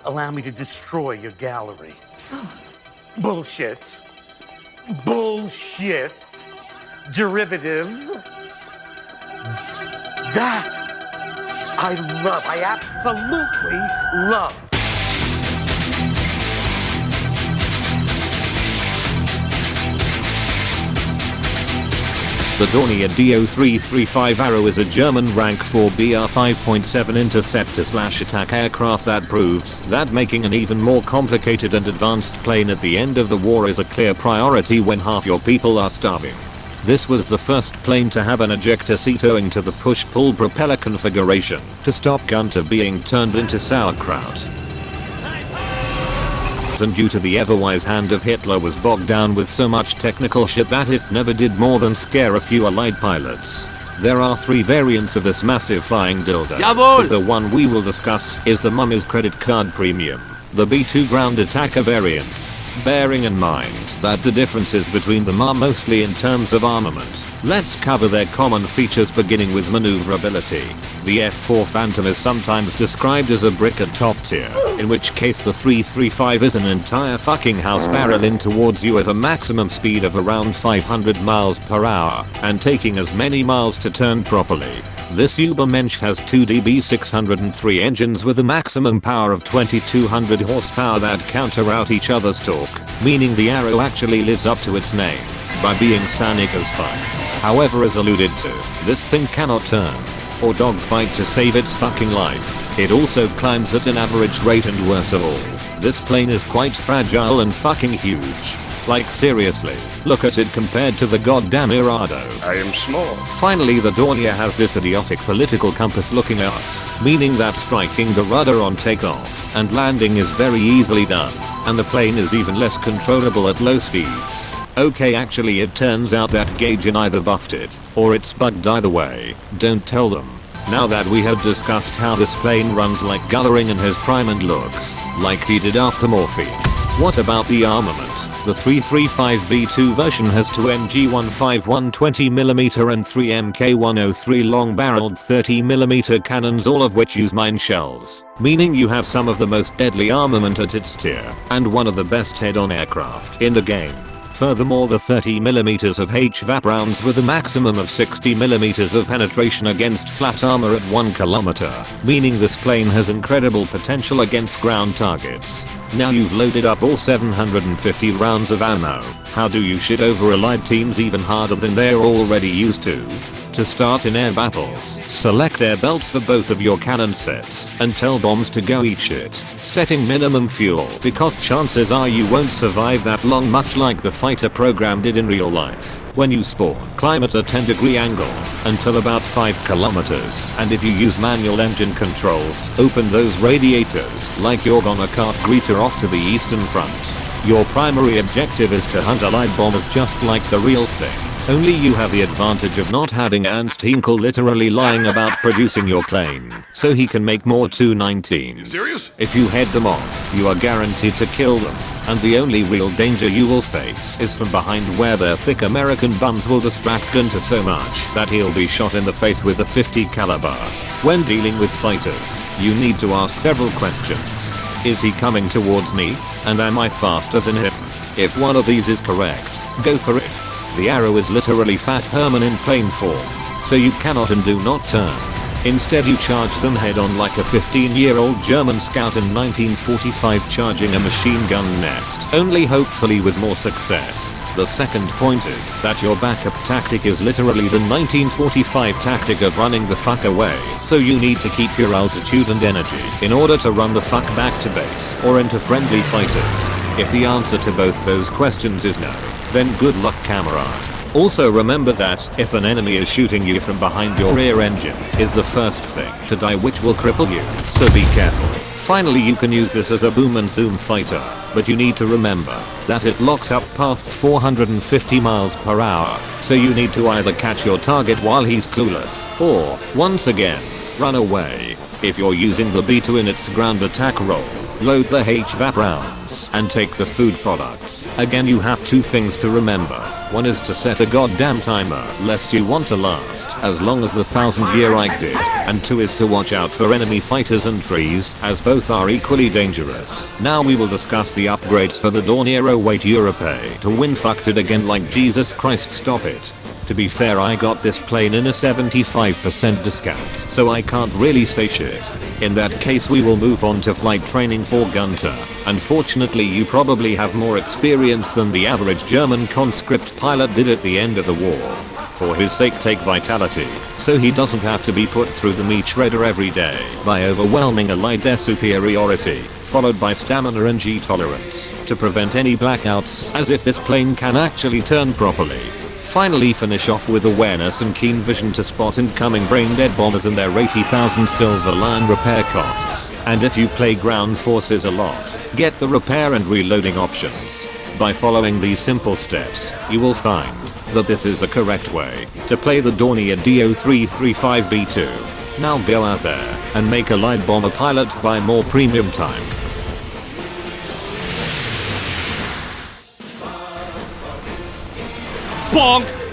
allow me to destroy your gallery. Bullshit. Bullshit. Derivative. That I love. I absolutely love. The Dornier Do-335 Arrow is a German Rank 4 BR 5.7 interceptor/attack aircraft that proves that making an even more complicated and advanced plane at the end of the war is a clear priority when half your people are starving. This was the first plane to have an ejector seat owing to the push-pull propeller configuration to stop Gunter being turned into sauerkraut. And due to the ever-wise hand of Hitler was bogged down with so much technical shit that it never did more than scare a few Allied pilots. There are 3 variants of this massive flying dildo. But the one we will discuss is the Mummy's Credit Card Premium, the B2 ground attacker variant. Bearing in mind that the differences between them are mostly in terms of armament, let's cover their common features beginning with maneuverability. The F4 Phantom is sometimes described as a brick at top tier, in which case the 335 is an entire fucking house barreling towards you at a maximum speed of around 500 miles per hour and taking as many miles to turn properly. This Übermensch has 2 DB603 engines with a maximum power of 2200 horsepower that counter out each other's torque, meaning the Arrow actually lives up to its name by being sonic as fuck. However, as alluded to, this thing cannot turn or dogfight to save its fucking life. It also climbs at an average rate, and worst of all, this plane is quite fragile and fucking huge. Like seriously, look at it compared to the goddamn Irado. I am small. Finally, the Dornier has this idiotic political compass looking ass, meaning that striking the rudder on takeoff and landing is very easily done, and the plane is even less controllable at low speeds. Okay, actually it turns out that Gaijin either buffed it, or it's bugged. Either way, don't tell them. Now that we have discussed how this plane runs like Gullering in his prime and looks like he did after morphine, what about the armament? The 335B2 version has 2 MG15 120mm and 3 Mk103 long-barreled 30mm cannons, all of which use mine shells, meaning you have some of the most deadly armament at its tier, and one of the best head-on aircraft in the game. Furthermore, the 30mm of HVAP rounds with a maximum of 60mm of penetration against flat armor at 1 km, meaning this plane has incredible potential against ground targets. Now you've loaded up all 750 rounds of ammo, how do you shit over Allied teams even harder than they're already used to? To start in air battles, select air belts for both of your cannon sets and tell bombs to go eat shit, setting minimum fuel because chances are you won't survive that long, much like the fighter program did in real life. When you spawn, climb at a 10-degree angle until about 5 kilometers, and if you use manual engine controls, open those radiators like you're gonna cart Greeter off to the eastern front. Your primary objective is to hunt Allied bombers just like the real thing. Only you have the advantage of not having Ernst Hinkle literally lying about producing your plane, so he can make more Tu-19s. Serious? If you head them off, you are guaranteed to kill them, and the only real danger you will face is from behind, where their thick American bums will distract Gunter so much that he'll be shot in the face with a 50 caliber. When dealing with fighters, you need to ask several questions. Is he coming towards me? And am I faster than him? If one of these is correct, go for it. The Arrow is literally Fat Herman in plane form, so you cannot and do not turn. Instead, you charge them head on like a 15-year-old German scout in 1945 charging a machine gun nest, only hopefully with more success. The second point is that your backup tactic is literally the 1945 tactic of running the fuck away, so you need to keep your altitude and energy in order to run the fuck back to base or into friendly fighters. If the answer to both those questions is no, then good luck, camarade. Also remember that if an enemy is shooting you from behind, your rear engine is the first thing to die, which will cripple you, so be careful. Finally, you can use this as a boom and zoom fighter, but you need to remember that it locks up past 450 miles per hour, so you need to either catch your target while he's clueless, or, once again, run away. If you're using the B2 in its ground attack role, load the HVAP rounds, and take the food products. Again, you have two things to remember. One is to set a goddamn timer, lest you want to last as long as the 1000-year Ike did. And two is to watch out for enemy fighters and trees, as both are equally dangerous. Now we will discuss the upgrades for the Dornier. Wait, Europe to win. Fucked it again, like Jesus Christ, stop it. To be fair, I got this plane in a 75% discount, so I can't really say shit. In that case, we will move on to flight training for Gunter. Unfortunately, you probably have more experience than the average German conscript pilot did at the end of the war. For his sake, take vitality, so he doesn't have to be put through the meat shredder every day by overwhelming allied air superiority, followed by stamina and G tolerance, to prevent any blackouts, as if this plane can actually turn properly. Finally, finish off with awareness and keen vision to spot incoming brain-dead bombers and their 80,000 Silver Lion repair costs. And if you play ground forces a lot, get the repair and reloading options. By following these simple steps, you will find that this is the correct way to play the Dornier DO335B2. Now go out there and make a light bomber pilot by more premium time. Bonk!